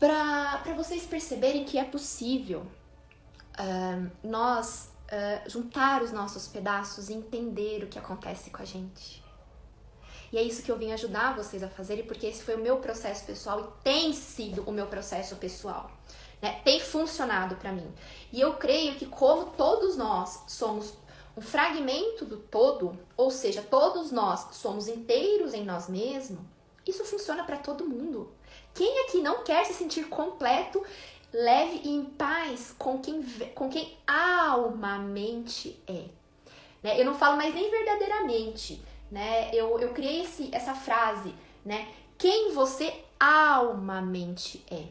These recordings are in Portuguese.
Para vocês perceberem que é possível nós juntar os nossos pedaços e entender o que acontece com a gente. E é isso que eu vim ajudar vocês a fazerem, porque esse foi o meu processo pessoal e tem sido o meu processo pessoal. Né? Tem funcionado para mim. E eu creio que como todos nós somos um fragmento do todo, ou seja, todos nós somos inteiros em nós mesmos, isso funciona para todo mundo. Quem aqui não quer se sentir completo, leve e em paz com quem almamente é? Né? Eu não falo mais nem verdadeiramente. Né? Eu criei essa frase, né? Quem você almamente é.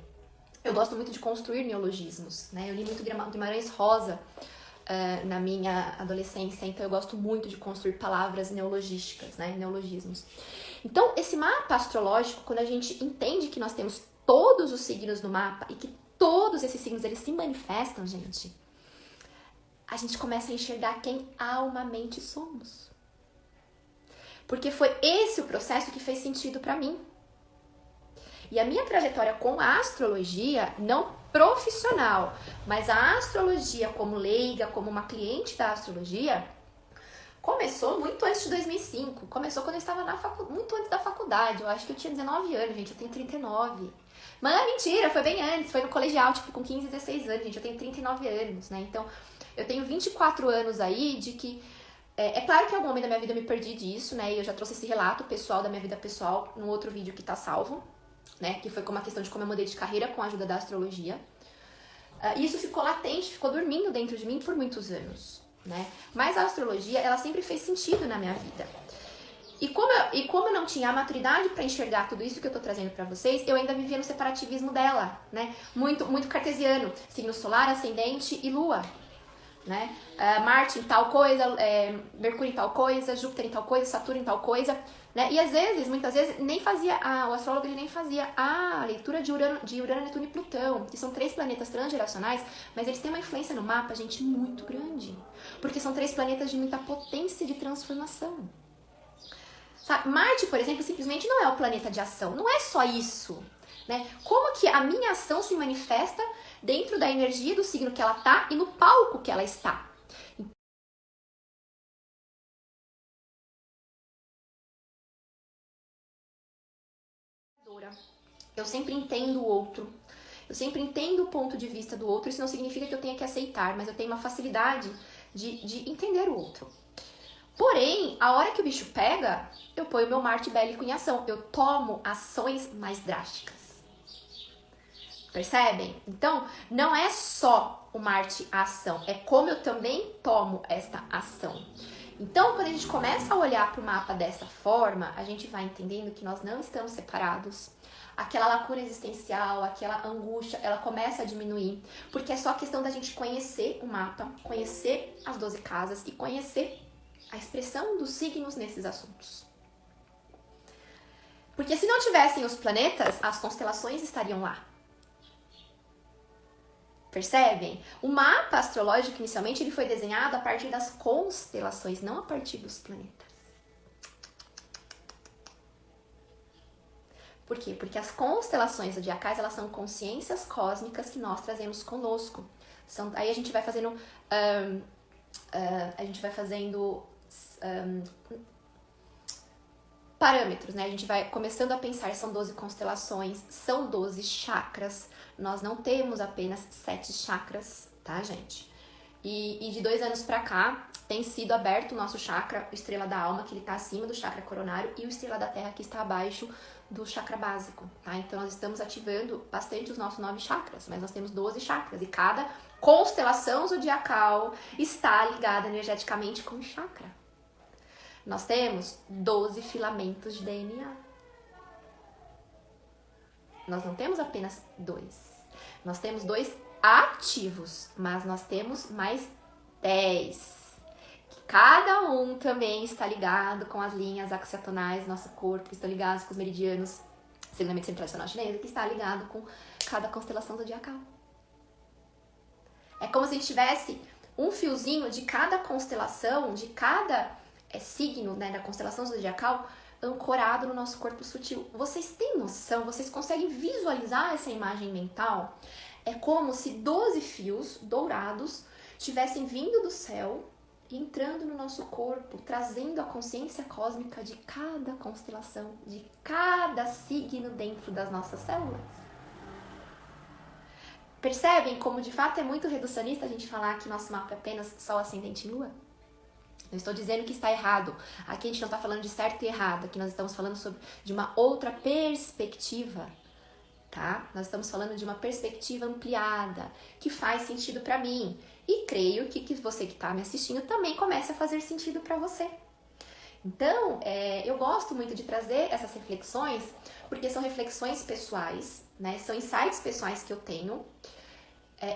Eu gosto muito de construir neologismos, né? Eu li muito Guimarães Rosa na minha adolescência, então eu gosto muito de construir palavras neologísticas, né? Neologismos. Então, esse mapa astrológico, quando a gente entende que nós temos todos os signos no mapa e que todos esses signos eles se manifestam, gente, a gente começa a enxergar quem almamente somos. Porque foi esse o processo que fez sentido para mim. E a minha trajetória com a astrologia, não profissional, mas a astrologia como leiga, como uma cliente da astrologia, começou muito antes de 2005. Começou quando eu estava muito antes da faculdade. Eu acho que eu tinha 19 anos, gente. Eu tenho 39. Mas é mentira, foi bem antes. Foi no colegial, tipo, com 15, 16 anos, gente. Eu tenho 39 anos, né? Então, eu tenho 24 anos aí de que... É claro que em algum momento da minha vida eu me perdi disso, né? E eu já trouxe esse relato pessoal da minha vida pessoal num outro vídeo que tá salvo, né? Que foi como a questão de como eu mudei de carreira com a ajuda da astrologia. E isso ficou latente, ficou dormindo dentro de mim por muitos anos, né? Mas a astrologia, ela sempre fez sentido na minha vida. E como eu não tinha a maturidade para enxergar tudo isso que eu tô trazendo para vocês, eu ainda vivia no separativismo dela, né? Muito, muito cartesiano. Signo solar, ascendente e lua. Né? Marte em tal coisa, Mercúrio em tal coisa, Júpiter em tal coisa, Saturno em tal coisa, né? E às vezes, muitas vezes, nem fazia, o astrólogo ele nem fazia a leitura de Urano, Netuno e Plutão, que são 3 planetas transgeracionais, mas eles têm uma influência no mapa, gente, muito grande, porque são 3 planetas de muita potência de transformação. Sabe? Marte, por exemplo, simplesmente não é o planeta de ação, não é só isso. Né? Como que a minha ação se manifesta dentro da energia do signo que ela tá e no palco que ela está. Eu sempre entendo o outro. Eu sempre entendo o ponto de vista do outro. Isso não significa que eu tenha que aceitar, mas eu tenho uma facilidade de entender o outro. Porém, a hora que o bicho pega, eu ponho meu Marte bélico em ação. Eu tomo ações mais drásticas. Percebem? Então, não é só o Marte a ação, é como eu também tomo esta ação. Então, quando a gente começa a olhar para o mapa dessa forma, a gente vai entendendo que nós não estamos separados. Aquela lacuna existencial, aquela angústia, ela começa a diminuir, porque é só questão da gente conhecer o mapa, conhecer as 12 casas e conhecer a expressão dos signos nesses assuntos. Porque se não tivessem os planetas, as constelações estariam lá. Percebem? O mapa astrológico, inicialmente, ele foi desenhado a partir das constelações, não a partir dos planetas. Por quê? Porque as constelações zodiacais, elas são consciências cósmicas que nós trazemos conosco. Aí a gente vai fazendo... parâmetros, né? A gente vai começando a pensar, são 12 constelações, são 12 chakras. Nós não temos apenas 7 chakras, tá, gente? E de 2 anos pra cá, tem sido aberto o nosso chakra, o Estrela da Alma, que ele tá acima do chakra coronário, e o Estrela da Terra, que está abaixo do chakra básico, tá? Então, nós estamos ativando bastante os nossos 9 chakras, mas nós temos 12 chakras, e cada constelação zodiacal está ligada energeticamente com o chakra. Nós temos 12 filamentos de DNA. Nós não temos apenas 2. Nós temos 2 ativos, mas nós temos mais 10. Que cada um também está ligado com as linhas axiatonais do nosso corpo, que estão ligados com os meridianos, segundo a medicina tradicional chinesa, que está ligado com cada constelação zodiacal. É como se a gente tivesse um fiozinho de cada constelação, de cada signo, né, da constelação zodiacal, ancorado no nosso corpo sutil. Vocês têm noção? Vocês conseguem visualizar essa imagem mental? É como se 12 fios dourados tivessem vindo do céu e entrando no nosso corpo, trazendo a consciência cósmica de cada constelação, de cada signo dentro das nossas células. Percebem como de fato é muito reducionista a gente falar que nosso mapa é apenas Sol, Ascendente e Lua? Não estou dizendo que está errado. Aqui a gente não está falando de certo e errado. Aqui nós estamos falando de uma outra perspectiva, tá? Nós estamos falando de uma perspectiva ampliada, que faz sentido para mim. E creio que você que está me assistindo também comece a fazer sentido para você. Então, eu gosto muito de trazer essas reflexões, porque são reflexões pessoais, né? São insights pessoais que eu tenho,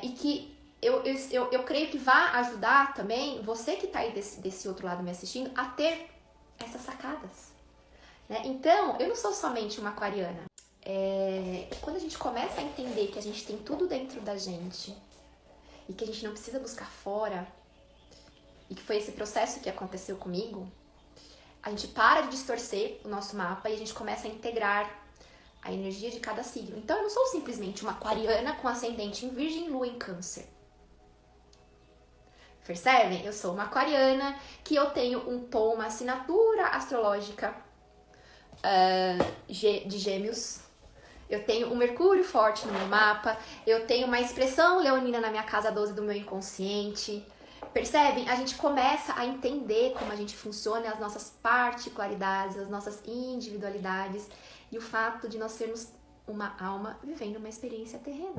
e que eu creio que vai ajudar também você que está aí desse outro lado me assistindo a ter essas sacadas, né? Então, eu não sou somente uma aquariana. Quando a gente começa a entender que a gente tem tudo dentro da gente e que a gente não precisa buscar fora, e que foi esse processo que aconteceu comigo, a gente para de distorcer o nosso mapa e a gente começa a integrar a energia de cada signo. Então, eu não sou simplesmente uma aquariana com ascendente em Virgem e Lua em Câncer. Percebem? Eu sou uma aquariana que eu tenho um tom, uma assinatura astrológica de Gêmeos. Eu tenho um Mercúrio forte no meu mapa. Eu tenho uma expressão leonina na minha casa 12 do meu inconsciente. Percebem? A gente começa a entender como a gente funciona, as nossas particularidades, as nossas individualidades e o fato de nós sermos uma alma vivendo uma experiência terrena.